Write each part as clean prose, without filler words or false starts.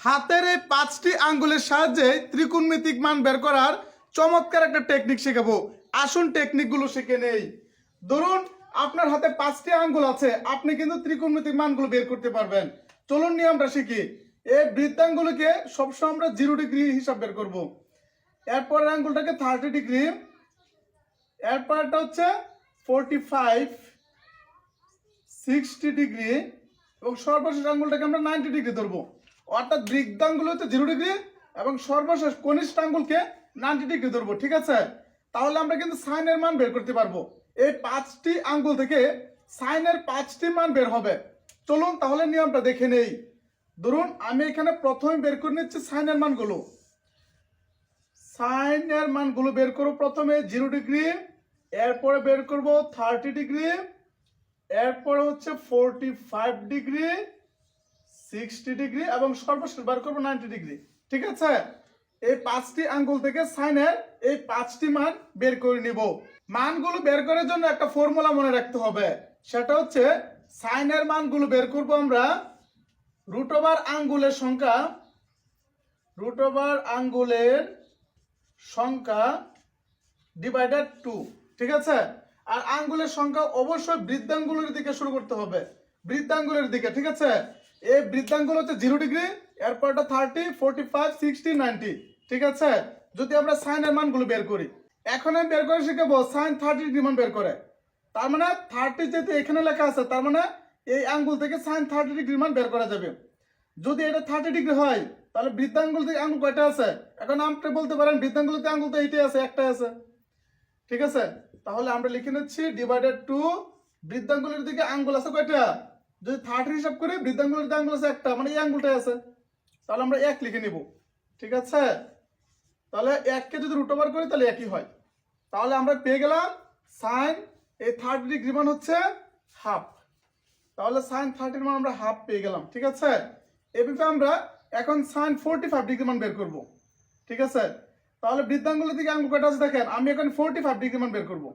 হাতের এই 5টি আঙ্গুলের সাহায্যে ত্রিকোণমিতিক মান বের করার চমৎকার একটা টেকনিক শেখাবো। আসুন টেকনিকগুলো শিখে নেই। ধরুন আপনার হাতে 5টি আঙ্গুল আছে, আপনি কিন্তু ত্রিকোণমিতিক মানগুলো বের করতে পারবেন। চলুন নিয়মটা শিখি। এই বৃত্তাঙ্গুলকে সবসময় আমরা 0 ডিগ্রি হিসাব বের করব। এরপরের আঙ্গুলটাকে 30 ডিগ্রি, এরপরটা হচ্ছে 45, 60 ডিগ্রি এবং সর্বশেষ আঙ্গুলটাকে আমরা 90 ডিগ্রি ধরবো। অর্থাৎ বৃত্তাঙ্গুল হচ্ছে 0 ডিগ্রি এবং সর্বশেষ কনিষ্ঠ আঙ্গুলকে 90 ডিগ্রি ধরবো। ঠিক আছে, তাহলে আমরা কিন্তু সাইনের মান বের করতে পারবো। এই 5টি আঙ্গুল থেকে সাইনের 5টি মান বের হবে। চলুন তাহলে নিয়মটা দেখে নেই। ধরুন আমি এখানে প্রথমে বের করে নিচ্ছি সাইনের মানগুলো। সাইনের মানগুলো বের করব প্রথমে 0 ডিগ্রি, এরপরে বের করব 30 ডিগ্রি, এরপরে হচ্ছে 45 ডিগ্রি, 60 ডিগ্রি এবং সর্বশেষ বের করব 90 ডিগ্রি। ঠিক আছে, এই 5টি আঙ্গুল থেকে সাইনের এই 5টি মান বের করে নিব। মানগুলো বের করার জন্য একটা ফর্মুলা মনে রাখতে হবে, সেটা হচ্ছে সাইনের মানগুলো বের করব আমরা √ আঙ্গুলের সংখ্যা, আঙ্গুলের সংখ্যা ডিভাইডেড 2। ঠিক আছে, আর আঙ্গুলের সংখ্যা অবশ্যই বৃদ্ধাঙ্গুলের দিকে শুরু করতে হবে, বৃদ্ধাঙ্গুলের দিকে। ঠিক আছে, এই বৃদ্ধাঙ্গুল হচ্ছে 0 ডিগ্রি, এরপরটা 30, 45, 60, 90। ঠিক আছে, যদি আমরা সাইনের মানগুলো বের করি, এখন আমি বের করে শিখাবো সাইন 30 ডিগ্রি মান বের করে। তার মানে 30 যেহেতু এখানে লেখা আছে, তার মানে এই আঙ্গুল থেকে সাইন 30 ডিগ্রি মান বের করা যাবে। যদি এটা 30 ডিগ্রি হয় তাহলে বৃত্তাঙ্গুল থেকে আঙ্গুল কয়টা আছে? এখন আপনি বলতে পারেন বৃত্তাঙ্গুলতে আঙ্গুল তো এইটাই আছে, একটা আছে। ঠিক আছে, তাহলে আমরা লিখে নিচ্ছি ডিভাইডেড 2। বৃত্তাঙ্গুলের দিকে আঙ্গুল আছে কয়টা? যদি 30 হিসাব করি বৃত্তাঙ্গুলের দিকে আঙ্গুল আছে একটা, মানে এই আঙ্গুলটাই আছে, তাহলে আমরা 1 লিখে নিব। ঠিক আছে, তাহলে 1 কে যদি √ করি তাহলে 1ই হয়। তাহলে আমরা পেয়ে গেলাম সাইন এই 30 ডিগ্রি মান হচ্ছে হাফ। তাহলে সাইন 30 মান আমরা হাফ পেয়ে গেলাম। ঠিক আছে, এভাবে আমরা এখন সাইন 45 ডিগ্রি মান বের করব। ঠিক আছে, তাহলে বৃত্তাঙ্গুলের দিকে আঙ্গুল কয়টা আছে দেখেন, আমি এখন 45 ডিগ্রি মান বের করব।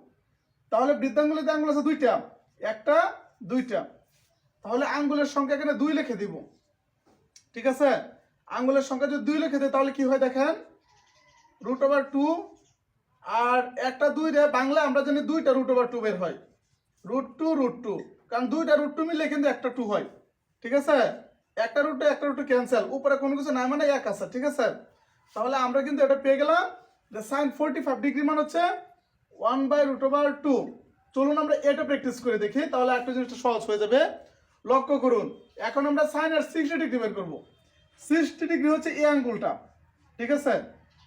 তাহলে বৃত্তাঙ্গুলের দিকে আঙ্গুল আছে দুইটা, একটা দুইটা, তাহলে আঙ্গুলের সংখ্যা এখানে 2 লিখে দিব। ঠিক আছে, আঙ্গুলের সংখ্যা যদি 2 লিখে দিই তাহলে কি হয় দেখেন, √2 আর একটা 2 রে বাংলা আমরা জানি দুইটা √2 বের হয়, √2, কারণ দুইটা √2 মিলে কিন্তু একটা 2 হয়। ঠিক আছে, একটা √2 ক্যান্সেল, উপরে কোনো কিছু নাই মানে 1 আছে। ঠিক আছে, তাহলে আমরা কিন্তু এটা পেয়ে গেলাম যে সাইন 45 ডিগ্রি মান হচ্ছে 1/√2। চলুন আমরা এটা প্র্যাকটিস করে দেখি, তাহলে একটা জিনিসটা সহজ হয়ে যাবে। লক্ষ্য করুন, এখন আমরা সাইনের 60 ডিগ্রি বের করব। 60 ডিগ্রি হচ্ছে এই আঙ্গুলটা। ঠিক আছে,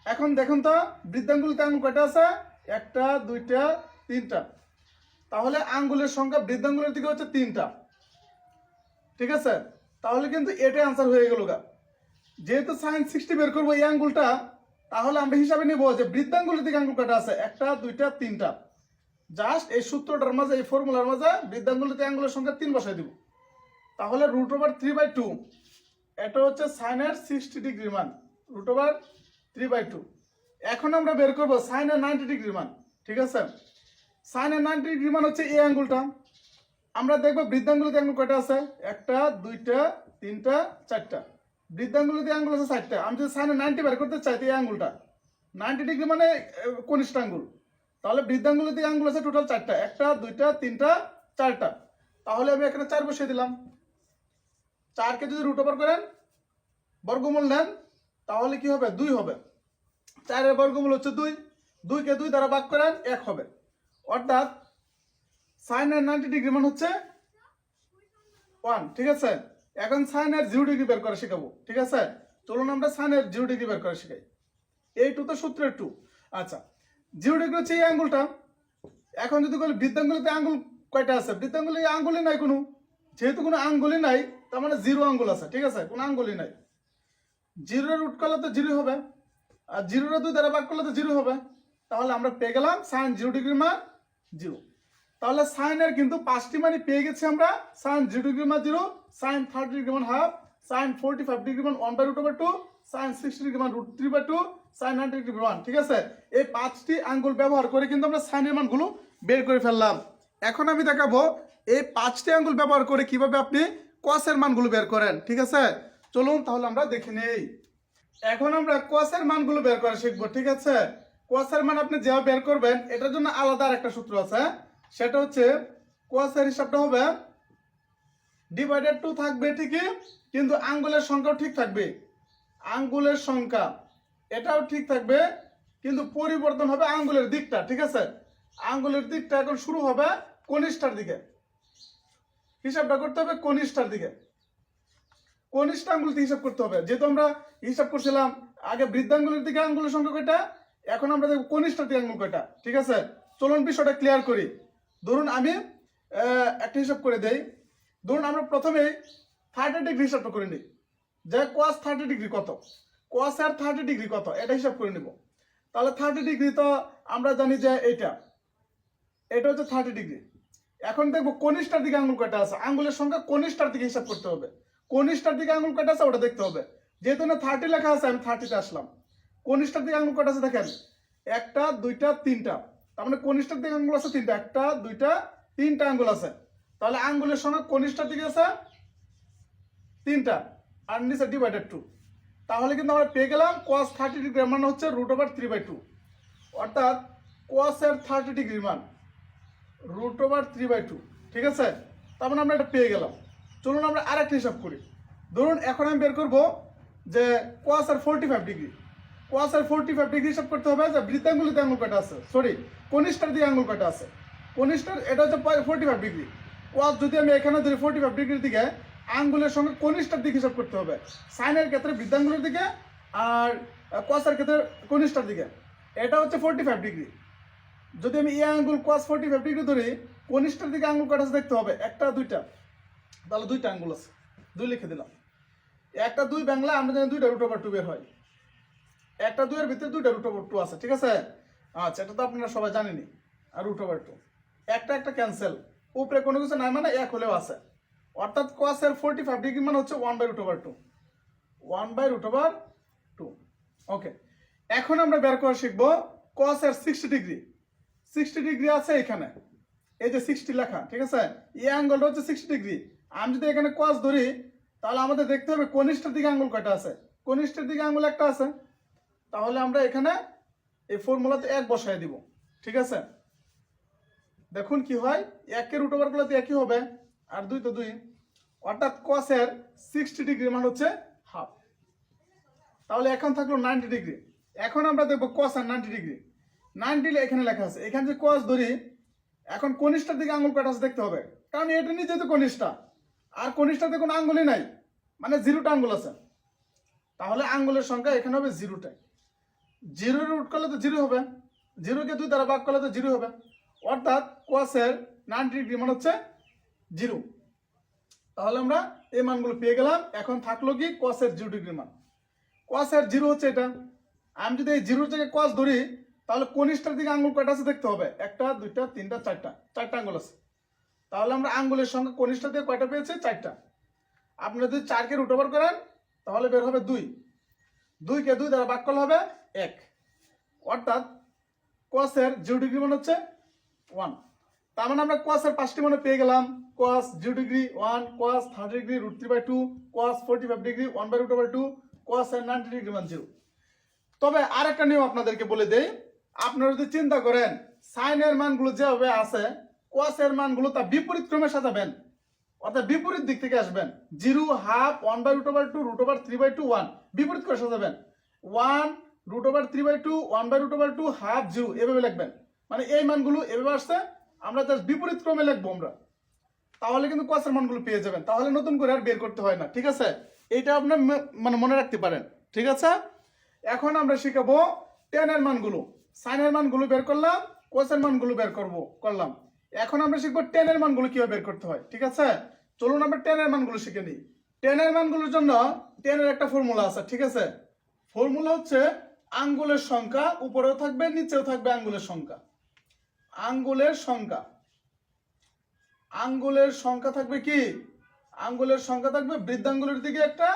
এখন দেখুন তো বৃদ্ধাঙ্গুলতে আঙ্গুল কয়টা আছে? একটা, দুইটা, তিনটা, তাহলে আঙ্গুলের সংখ্যা বৃদ্ধাঙ্গুলের দিকে হচ্ছে 3টা। ঠিক আছে, তাহলে কিন্তু এটাই আনসার হয়ে গেল গা। যেহেতু সাইন 60 বের করবো এই আঙ্গুলটা, তাহলে আমরা হিসাবে নিব যে বৃদ্ধাঙ্গুলের দিকে আঙ্গুল কয়টা আছে? একটা, দুইটা, তিনটা। জাস্ট এই সূত্রটার মাঝে, এই ফর্মুলার মাঝে বৃদ্ধাঙ্গুলের দিকে আঙ্গুলের সংখ্যা 3 বসাই দিব। তাহলে √3/2, এটা হচ্ছে সাইনের 60 ডিগ্রি মান, √3/2। এখন আমরা বের করবো সাইনের 90 ডিগ্রি মান। ঠিক আছে, সাইনের 90 ডিগ্রি মান হচ্ছে এই আঙ্গুলটা। আমরা দেখবো বৃদ্ধাঙ্গুলের আঙ্গুল কয়টা আছে? একটা, দুইটা, তিনটা, চারটা। বৃদ্ধাঙ্গুলের আঙ্গুল আছে 4টা। আমি যদি সাইনের 90 বের করতে চাই, এই আঙ্গুলটা 90 ডিগ্রি মানে কনিষ্ঠ আঙ্গুল, তাহলে বৃদ্ধাঙ্গুলের দিকে আঙ্গুল আছে টোটাল 4টা, একটা, দুইটা, তিনটা, চারটা। তাহলে আমি এখানে 4 বসিয়ে দিলাম। 4 কে যদি √ করেন, বর্গমূল নেন, তাহলে কি হবে? 2 হবে। 4 এর বর্গমূল হচ্ছে 2, 2 কে 2 দ্বারা ভাগ করেন 1 হবে। অর্থাৎ সাইনের 90 ডিগ্রি মান হচ্ছে 1। ঠিক আছে, এখন সাইনের 0 ডিগ্রি বের করে শেখাবো। ঠিক আছে, চলুন আমরা সাইনের 0 ডিগ্রি বের করে শেখাই। এই 2 তো সূত্রের 2। আচ্ছা, 0 ডিগ্রি হচ্ছে এই আঙ্গুলটা। এখন যদি বলি বৃদ্ধাঙ্গুলিতে আঙ্গুল কয়টা আছে? বৃদ্ধাঙ্গুলে আঙ্গুলই নাই কোনো, যেহেতু কোনো আঙ্গুলই নাই তার মানে 0 আঙ্গুল আছে। ঠিক আছে, কোনো আঙ্গুলই নাই। 0 রুট করলে তো 0 হবে, আর 0 2 দ্বারা ভাগ করলে তো 0 হবে। তাহলে আমরা পেয়ে গেলাম সাইন 0 ডিগ্রি মান 0। তাহলে সাইনের কিন্তু 5টি মানই পেয়ে গেছি আমরা। সাইন 0 ডিগ্রি মান 0, সাইন 30 ডিগ্রি মান হাফ, সাইন 45 ডিগ্রি মান 1/√2, সাইন 60 ডিগ্রি মান √3/2, সাইন 90 ডিগ্রি মান। ঠিক আছে, এই 5টি আঙ্গুল ব্যবহার করে কিন্তু আমরা সাইনের মানগুলো বের করে ফেললাম। এখন আমি দেখাবো এই 5টি আঙ্গুল ব্যবহার করে কিভাবে আপনি কসের মানগুলো বের করেন। ঠিক আছে, চলুন তাহলে আমরা দেখে নেই। এখন আমরা কোসের মানগুলো বের করা শিখবো, ঠিক আছে? কোসের মান আপনি যেভাবে বের করবেন এটার জন্য আলাদা একটা সূত্র আছে, সেটা হচ্ছে কোসের হিসাবটা হবে ডিভাইডেড 2 থাকবে ঠিকই, কিন্তু আঙ্গুলের সংখ্যাও ঠিক থাকবে। আঙ্গুলের সংখ্যা এটাও ঠিক থাকবে, কিন্তু পরিবর্তন হবে আঙ্গুলের দিকটা, ঠিক আছে? আঙ্গুলের দিকটা এখন শুরু হবে কনিষ্ঠার দিকে, হিসাবটা করতে হবে কনিষ্ঠার দিকে। কনিষ্ঠ আঙ্গুল দিয়ে হিসাব করতে হবে, যেহেতু আমরা হিসাব করছিলাম আগে বৃদ্ধাঙ্গুলের দিকে আঙ্গুলের সংখ্যা কয়টা, এখন আমরা দেখব কনিষ্ঠার দিকে আঙ্গুল কয়টা, ঠিক আছে? চলুন বিষয়টা ক্লিয়ার করি। ধরুন আমি একটা হিসাব করে দেই। ধরুন আমরা প্রথমে 30 ডিগ্রি হিসাবটা করে নিই, যে cos 30 ডিগ্রি কত, cos আর 30 ডিগ্রি কত এটা হিসাব করে নিব। তাহলে 30 ডিগ্রি তো আমরা জানি যে এটা হচ্ছে 30 ডিগ্রি। এখন দেখবো কনিষ্ঠার দিকে আঙ্গুল কয়টা আছে, আঙ্গুলের সংখ্যা কনিষ্ঠার দিকে হিসাব করতে হবে। কনিষ্ঠার দিকে আঙ্গুল কয়টা আছে ওটা দেখতে হবে, যেহেতু না 30 লেখা আছে আমি 30 তে আসলাম। কনিষ্ঠার দিকে আঙ্গুল কয়টা আছে দেখেন, 1টা 2টা 3টা, তার মানে কনিষ্ঠার দিকে আঙ্গুল আছে 3টা, 1টা 2টা 3টা আঙ্গুল আছে। তাহলে আঙ্গুলের সংখ্যা কনিষ্ঠার দিকে আছে 3টা আর নিচে ডিভাইডেড 2। তাহলে কিন্তু আমরা পেয়ে গেলাম cos 30 ডিগ্রি মান হচ্ছে √3/2, অর্থাৎ cos এর 30 ডিগ্রি মান √3/2, ঠিক আছে? তার মানে আমরা এটা পেয়ে গেলাম। চলুন আমরা আরেকটা হিসাব করি। ধরুন এখন আমি বের করব যে cos এর 45 ডিগ্রি, cos এর 45 ডিগ্রি হিসাব করতে হবে যে বৃত্তাঙ্গুলের দিকে আঙ্গুল কয়টা আছে, সরি কনিষ্ঠার দিকে আঙ্গুল কয়টা আছে। কনিষ্ঠার এটা হচ্ছে 45 ডিগ্রি। cos যদি আমি এখানে ধরি 45 ডিগ্রির দিকে, আঙ্গুলের সঙ্গে কনিষ্ঠার দিকে হিসাব করতে হবে। সাইনের ক্ষেত্রে বৃদ্ধাঙ্গুলের দিকে আর cos এর ক্ষেত্রে কনিষ্ঠার দিকে। এটা হচ্ছে 45 ডিগ্রি। যদি আমি এই আঙ্গুল cos 45 ডিগ্রি ধরি, কনিষ্ঠার দিকে আঙ্গুল কয়টা আছে দেখতে হবে, 1টা 2টা, তাহলে 2টা আঙ্গুল আছে, 2 লিখে দিলাম। 1টা 2 বাংলা আমরা জানি 2টা √2 বের হয়, 1টা 2 এর ভিতরে 2টা √2 আছে, ঠিক আছে? আচ্ছা, এটা তো আপনারা সবাই জানেনই। আর √2 একটা ক্যান্সেল, উপরে কোনো কিছু নাই মানে 1 হলেও আছে, অর্থাৎ cos এর 45 ডিগ্রি মানে হচ্ছে 1/√2, 1/√2। ওকে, এখন আমরা বের করা শিখবো cos এর 60 ডিগ্রি। 60 ডিগ্রি আছে এখানে, এই যে 60 লেখা, ঠিক আছে? এই অ্যাঙ্গেলটা হচ্ছে 60 ডিগ্রি। আমি যদি এখানে cos ধরি তাহলে আমাদের দেখতে হবে কনিষ্ঠার দিকে আঙ্গুল কয়টা আছে, কনিষ্ঠার দিকে আঙ্গুল একটা আছে। তাহলে আমরা এখানে এই ফর্মুলাতে 1 বসাই দিব, ঠিক আছে? দেখুন কি হয়, 1 এর √2 গুলোতে একই হবে, আর 2 তো 2, অর্থাৎ cos এর 60 ডিগ্রি মান হচ্ছে হাফ। তাহলে এখন থাকলো 90 ডিগ্রি। এখন আমরা দেখবো cos আর 90 ডিগ্রি। 90 এখানে লেখা আছে, এখানে যে cos ধরি, এখন কনিষ্ঠার দিকে আঙ্গুল কয়টা আছে দেখতে হবে, কারণ এটা নিচে তো কনিষ্ঠা, আর কনিষ্ঠাতে কোনো আঙ্গুলই নাই, মানে 0টা আঙ্গুল আছে। তাহলে আঙ্গুলের সংখ্যা এখানে হবে 0টা। 0 রুট করলে তো 0 হবে, 0কে 2 দ্বারা ভাগ করলে তো 0 হবে, অর্থাৎ cos এর 90 ডিগ্রি মান হচ্ছে 0। তাহলে আমরা এই মানগুলো পেয়ে গেলাম। এখন থাকলো কি cos এর 0 ডিগ্রি মান, cos এর 0 হচ্ছে এটা। আমি যদি এই 0 থেকে cos ধরি তাহলে কনিষ্ঠার দিকে আঙ্গুল কয়টা আছে দেখতে হবে, 1টা 2টা 3টা 4টা আঙ্গুল আছে। তাহলে আমরা আঙ্গুলের সংখ্যা কনিষ্ঠার দিকে কয়টা পেয়েছি, 4টা। আপনি যদি 4কে √2 করেন তাহলে বের হবে 2, 2কে 2 দ্বারা ভাগ করলে হবে 1, অর্থাৎ cos এর 0 ডিগ্রি মান হচ্ছে 1। তার মানে আমরা cos এর 5টি মান পেয়ে গেলাম, cos 0 degree 1, cos 30 degree √3/2, cos 45 degree 1/√2, cos এর 90 ডিগ্রি মান 0। তবে আরেকটা নিয়ম আপনাদেরকে বলে দেই, আপনারা যদি চিন্তা করেন সাইনের মানগুলো যেভাবে আছে cos এর মানগুলো তা বিপরীত ক্রমে সাজাবেন, অর্থাৎ বিপরীত দিক থেকে আসবেন। 0, হাফ, 1/√2, √3/2, 1 বিপরীত করে সাজাবেন। 1 √3/2, 1/√2, হাফ, 0 এভাবে লিখবেন। মানে এই মানগুলো এভাবে আসছে, আমরা জাস্ট বিপরীত ক্রমে লিখবো আমরা, তাহলে কিন্তু cos এর মানগুলো পেয়ে যাবেন। তাহলে নতুন করে আর বের করতে হয় না, ঠিক আছে? এইটা আপনার মানে মনে রাখতে পারেন, ঠিক আছে? এখন আমরা শিখাবো tan এর মানগুলো। sin এর মানগুলো বের করলাম, cos এর মানগুলো বের করলাম। এখন আমরা শিখবো tan এর মানগুলো কিভাবে বের করতে হয়, ঠিক আছে? চলুন আমরা tan এর মানগুলো শিখে নিই। tan এর মানগুলোর জন্য tan এর একটা ফর্মুলা আছে, ঠিক আছে? ফর্মুলা হচ্ছে আঙ্গুলের সংখ্যা উপরেও থাকবে নিচেও থাকবে আঙ্গুলের সংখ্যা। আঙ্গুলের সংখ্যা, আঙ্গুলের সংখ্যা থাকবে কি, আঙ্গুলের সংখ্যা থাকবে বৃদ্ধাঙ্গুলের দিকে একটা,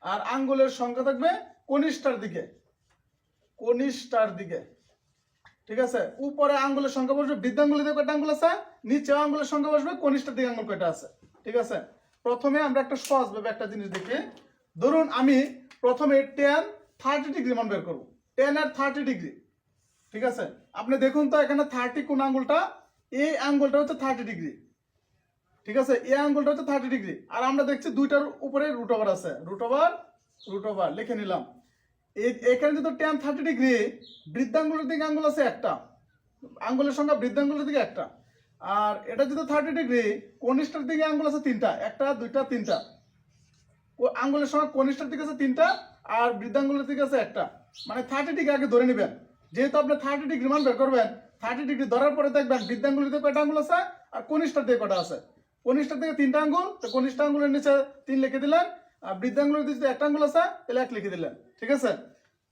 আর আঙ্গুলের সংখ্যা থাকবে কনিষ্ঠার দিকে, কনিষ্ঠার দিকে, ঠিক আছে? উপরে আঙ্গুলের সংখ্যা বসবে বৃদ্ধাঙ্গুলের দিকে কয়টা আঙ্গুল আছে, নিচে আঙ্গুলের সংখ্যা বসবে কনিষ্ঠার দিকে আঙ্গুল কয়টা আছে, ঠিক আছে? প্রথমে আমরা একটা সহজভাবে একটা জিনিস দেখি। ধরুন আমি প্রথমে tan 30 ডিগ্রি মান বের করব, tan এর 30 ডিগ্রি। ঠিক আছে, আপনি দেখুন তো এখানে 30 কোন আঙ্গুলটা, এই আঙ্গুলটা হচ্ছে 30 ডিগ্রি। ঠিক আছে, এই আঙ্গুলটা হচ্ছে 30 ডিগ্রি। আর আমরা দেখছি দুইটার উপরে রুট ওভার আছে, রুট ওভার লিখে নিলাম। এখানে যেহেতু tan 30 ডিগ্রি, বৃদ্ধাঙ্গুলের দিকে আঙ্গুল আছে একটা, আঙ্গুলের সংখ্যা বৃদ্ধাঙ্গুলের দিকে একটা। আর এটা যেহেতু 30 ডিগ্রি, কনিষ্ঠের দিকে আঙ্গুল আছে তিনটা, একটা দুইটা তিনটা। আঙ্গুলের সংখ্যা কনিষ্ঠের দিকে আছে তিনটা, আর বৃদ্ধাঙ্গুলের দিকে আছে একটা। মানে 30 ডিগ্রি আগে ধরে নেবেন। যেহেতু আপনি 30 ডিগ্রি মান বের করবেন, 30 ডিগ্রি ধরার পরে দেখবেন বৃদ্ধাঙ্গুলের দিকে কয়টা আঙ্গুল আছে আর কনিষ্ঠের দিকে কয়টা আছে। কনিষ্ঠের দিকে তিনটা আঙ্গুল, তো কনিষ্ঠ আঙ্গুলের নিচে 3 লিখে দিলেন। আর বৃদ্ধাঙ্গুলের দিকে একটা আঙ্গুল আছে, তাহলে 1 লিখে দিলেন। ঠিক আছে,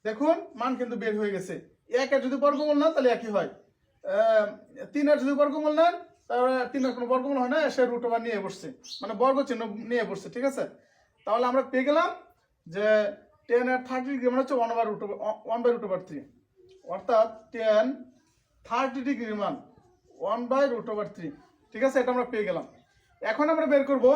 দেখুন মান কিন্তু বের হয়ে গেছে। 1 এর যদি বর্গমূল না তাহলে একই হয়, 3 এর যদি বর্গমূল নেন তাহলে 3 এর কোনো বর্গমূল হয় না, সে রুট ওভার নিয়ে বসছে, মানে বর্গ চিহ্ন নিয়ে বসছে। ঠিক আছে, তাহলে আমরা পেয়ে গেলাম যে tan এর 30 ডিগ্রি মানে হচ্ছে 1/√3, অর্থাৎ tan 30 ডিগ্রি মান 1/√3। ঠিক আছে, এটা আমরা পেয়ে গেলাম। এখন আমরা বের করব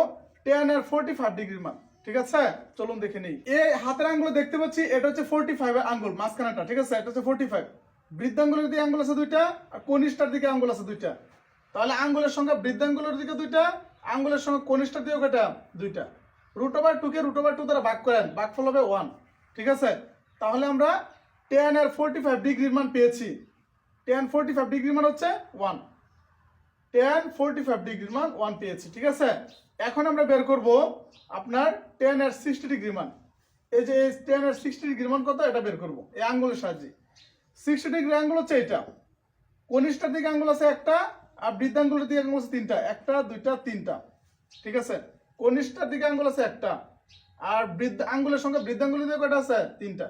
tan এর 45 ডিগ্রি মান। ঠিক আছে, চলুন দেখে নিই। এই হাতের আঙ্গুল দেখতে পাচ্ছি, এটা হচ্ছে 45 এর আঙ্গুল, মাঝখানেটা। ঠিক আছে, এটা হচ্ছে 45। বৃদ্ধাঙ্গুলের দিকে আঙ্গুল আছে দুইটা, আর কনিষ্ঠের দিকে আঙ্গুল আছে দুইটা। তাহলে আঙ্গুলের সংখ্যা বৃদ্ধাঙ্গুলের দিকে দুইটা, আঙ্গুলের সংখ্যা কনিষ্ঠের দিকে কয়টা, দুইটা। √2 কে √2 দ্বারা ভাগ করেন, ভাগফল হবে 1। ঠিক আছে, তাহলে আমরা tan এর 45 ডিগ্রির মান পেয়েছি। tan 45 ডিগ্রির মান হচ্ছে 1, tan 45 ডিগ্রির মান 1 পেয়েছি। ঠিক আছে, এখন আমরা বের করব আপনার tan এর 60 ডিগ্রি মান। এই যে tan এর 60 ডিগ্রি মান কত, এটা বের করব এই আঙ্গুলের সাহায্যে। 60 ডিগ্রি আঙ্গুল হচ্ছে এটা, কনিষ্ঠের দিকে আঙ্গুল আছে একটা, আর বৃদ্ধাঙ্গুলের দিকে আঙ্গুল আছে তিনটা, একটা দুইটা তিনটা। ঠিক আছে, কনিষ্ঠের দিকে আঙ্গুল আছে একটা, আর আঙ্গুলের সংখ্যা বৃদ্ধাঙ্গুলের দিকে কয়টা আছে, তিনটা।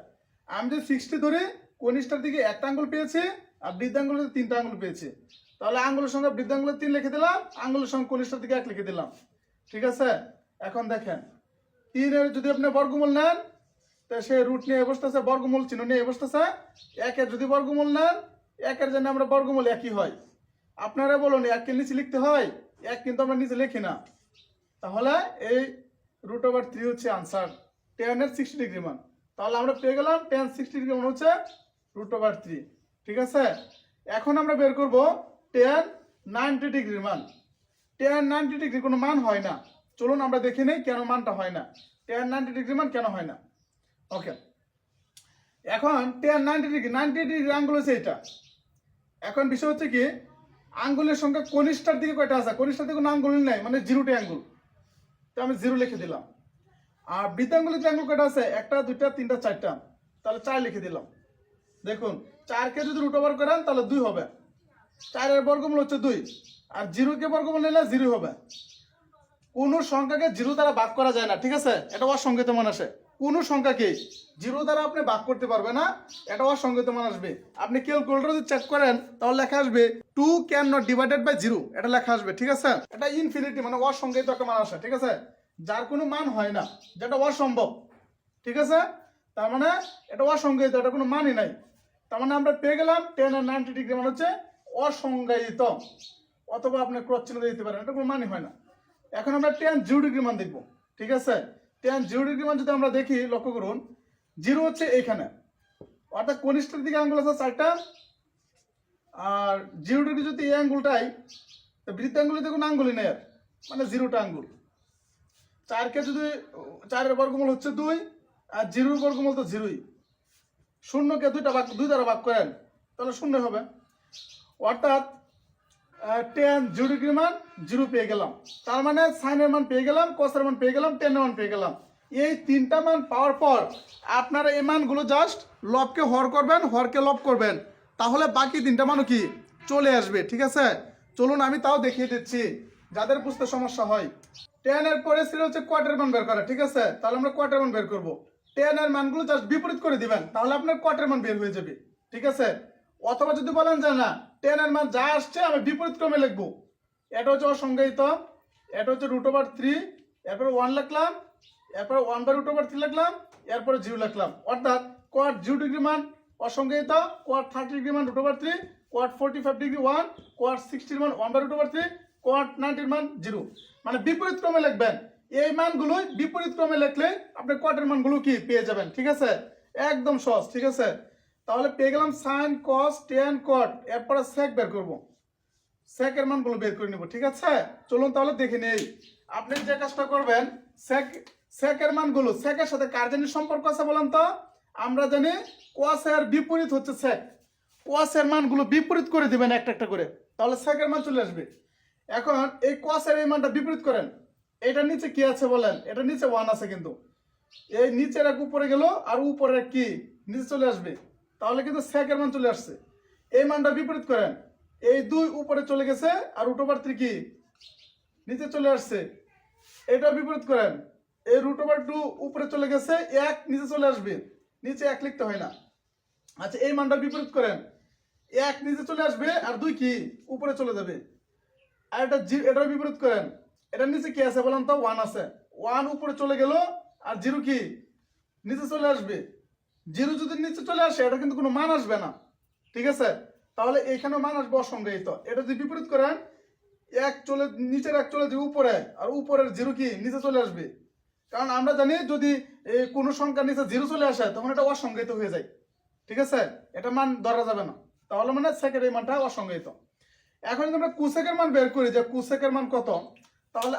আমি যদি 60 ধরি, কনিষ্ঠের দিকে একটা আঙ্গুল পেয়েছি, আর বৃদ্ধাঙ্গুলের দিকে তিনটা আঙ্গুল পেয়েছি। তাহলে আঙ্গুলের সংখ্যা বৃদ্ধাঙ্গুলের 3 লিখে দিলাম, আঙ্গুলের সংখ্যা কনিষ্ঠের দিকে 1 লিখে দিলাম। ঠিক আছে, এখন দেখেন 3 এর যদি আপনি বর্গমূল নেন, তো সে রুট নিয়ে বসতেছে, বর্গমূল চিহ্ন নিয়ে বসতেছে। 1 এর যদি বর্গমূল নেন, 1 এর জন্য আমরা বর্গমূল একই হয়। আপনারা বলুন 1 কে নিচে লিখতে হয়, 1 কিন্তু আমরা নিচে লিখি না। তাহলে এই √3 হচ্ছে আনসার, tan এর 60 ডিগ্রি মান। তাহলে আমরা পেয়ে গেলাম tan 60 ডিগ্রি মান হচ্ছে √3। ঠিক আছে, এখন আমরা বের করব tan 90 ডিগ্রি মান। tan 90 ডিগ্রি কোনো মান হয় না, চলুন আমরা দেখে নেই কেন মানটা হয় না, tan 90 ডিগ্রি মান কেন হয় না। ওকে, এখন tan 90 ডিগ্রি আঙ্গুল হচ্ছে এটা। এখন বিষয় হচ্ছে কি, আঙ্গুলের সংখ্যা কনিষ্ঠের দিকে কয়টা আছে, কনিষ্ঠের দিকে কোনো আঙ্গুল নেই, মানে 0টি আঙ্গুল, তো আমি 0 লিখে দিলাম। আর বৃদ্ধাঙ্গুলের দিকে আঙ্গুল কয়টা আছে, একটা দুইটা তিনটা চারটা, তাহলে 4 লিখে দিলাম। দেখুন 4 কে যদি রুট ওভার করেন তাহলে 2 হবে, 4 এর বর্গমূল হচ্ছে 2, আর 0 কে বর্গমূল নিলে 0 হবে। কোন সংখ্যাকে 0 দ্বারা ভাগ করা যায় না। ঠিক আছে, এটা অসংখ্যিত মান আসে। কোন সংখ্যাকে 0 দ্বারা আপনি ভাগ করতে পারবে না, এটা অসংখ্যিত মান আসবে। আপনি ক্যালকুলেটর যদি চেক করেন তাহলে লেখা আসবে 2 ক্যান নট ডিভাইডেড বাই 0, এটা লেখা আসবে। ঠিক আছে, এটা ইনফিনিটি মানে অসংখ্যিত একটা মান আসে। ঠিক আছে, যার কোনো মান হয় না, যেটা অসম্ভব। ঠিক আছে, তার মানে এটা অসংখ্যিত, এটা কোনো মানই নাই। তার মানে আমরা পেয়ে গেলাম tan এর 90 ডিগ্রি মান হচ্ছে অসংজ্ঞায়িত, অথবা আপনি ক্রস চিহ্ন দিতে পারেন, এটা কোনো মানই হয় না। এখন আমরা tan 0 ডিগ্রি মান দেখব। ঠিক আছে, tan 0 ডিগ্রি মান যদি আমরা দেখি, লক্ষ্য করুন 0 হচ্ছে এইখানে, অর্থাৎ কনিষ্ঠের দিকে আঙ্গুল আছে 4টা, আর 0 ডিগ্রি যদি এই আঙ্গুলটাই, তো বৃদ্ধাঙ্গুলের দিকে কোনো আঙ্গুলই নেই, মানে 0টা আঙ্গুল। 4 কে যদি 4 এর বর্গমূল হচ্ছে 2, আর 0 এর বর্গমূল তো 0ই। 0 কে 2 দ্বারা ভাগ করেন তাহলে 0 হবে, অর্থাৎ tan 0 ডিগ্রি মান 0 পেয়ে গেলাম। তার মানে সাইনের মান পেয়ে গেলাম, কসের মান পেয়ে গেলাম, tan এর মান পেয়ে গেলাম। এই তিনটা মান পাওয়ার পর আপনারা এই মানগুলো জাস্ট লবকে হর করবেন, হরকে লব করবেন, তাহলে বাকি তিনটা মানও কি চলে আসবে। ঠিক আছে, চলুন আমি তাও দেখিয়ে দিচ্ছি যাদের বুঝতে সমস্যা হয়। tan এর পরে ছিল হচ্ছে কোয়ার্টের মান বের করা। ঠিক আছে, তাহলে আমরা কোয়ার্টের মান বের করব। tan এর মানগুলো জাস্ট বিপরীত করে দিবেন, তাহলে আপনার কোয়ার্টের মান বের হয়ে যাবে। ঠিক আছে, অথবা যদি বলেন যে না, tan এর মান যা আসছে আমি বিপরীত ক্রমে লিখবো, এটা হচ্ছে অসংজ্ঞায়িত, এটা হচ্ছে √3, এরপরে 1 লিখলাম, এরপরে 1/√3 লিখলাম, এরপরে 0 লিখলাম। অর্থাৎ cot 0 ডিগ্রি মান অসংজ্ঞায়িত, cot 30 ডিগ্রি মান √3, cot 45 ডিগ্রি 1, cot 60 মান 1/√3, cot 90 মান 0, মানে বিপরীত ক্রমে লিখবেন। এই মানগুলো বিপরীত ক্রমে লিখলে আপনি কটের মানগুলো কি পেয়ে যাবেন, ঠিক আছে? একদম সহজ, ঠিক আছে? তাহলে পেয়ে গেলাম সাইন কস টেন কট, এরপরে সেক বের করব, সেকের মানগুলো বের করে নিব, ঠিক আছে? চলুন তাহলে দেখে নেই। আপনি যে কাজটা করবেন, সেকের মানগুলো, সেকের সাথে কার জানি সম্পর্ক আছে বলেন তো? আমরা জানি কোয়াসের বিপরীত হচ্ছে সেক, কোয়াসের মানগুলো বিপরীত করে দিবেন একটা একটা করে, তাহলে সেকের মান চলে আসবে। এখন এই কোয়াসের এই মানটা বিপরীত করেন, এটার নিচে কি আছে বলেন? এটা নিচে 1 আছে, কিন্তু এই নিচের এক উপরে গেল আর উপরে কি নিচে চলে আসবে, তাহলে কিন্তু সেকের মান চলে আসছে। এই মানটা বিপরীত করেন, এই 2 উপরে চলে গেছে আর √3 কি নিচে চলে আসছে। এটা বিপরীত করেন, এই √2 উপরে চলে গেছে, 1 নিচে চলে আসবে, নিচে 1 লিখতে হয় না। আচ্ছা, এই মানটা বিপরীত করেন, 1 নিচে চলে আসবে আর 2 কি উপরে চলে যাবে। আর এটার বিপরীত করেন, এটার নিচে কি আছে বলেন তো? 1 আছে, 1 উপরে চলে গেল আর 0 কি নিচে চলে আসবে। 0 যদি নিচে চলে আসে এটা কিন্তু কোনো মান আসবে না, ঠিক আছে? তাহলে এখানে মান আসবে অসংজ্ঞায়িত। এটা যদি বিপরীত করেন, নিচের 1 চলে যাবে উপরে আর উপরের 0 কি নিচে চলে আসবে। কারণ আমরা জানি যদি কোনো সংখ্যার নিচে 0 চলে আসে তখন এটা অসংজ্ঞায়িত হয়ে যায়, ঠিক আছে? এটা মান ধরা যাবে না, তাহলে মানে সেকের এই মানটা অসংজ্ঞায়িত। এখন যদি আমরা কুসেকের মান বের করি যে কুসেকের মান কত, তাহলে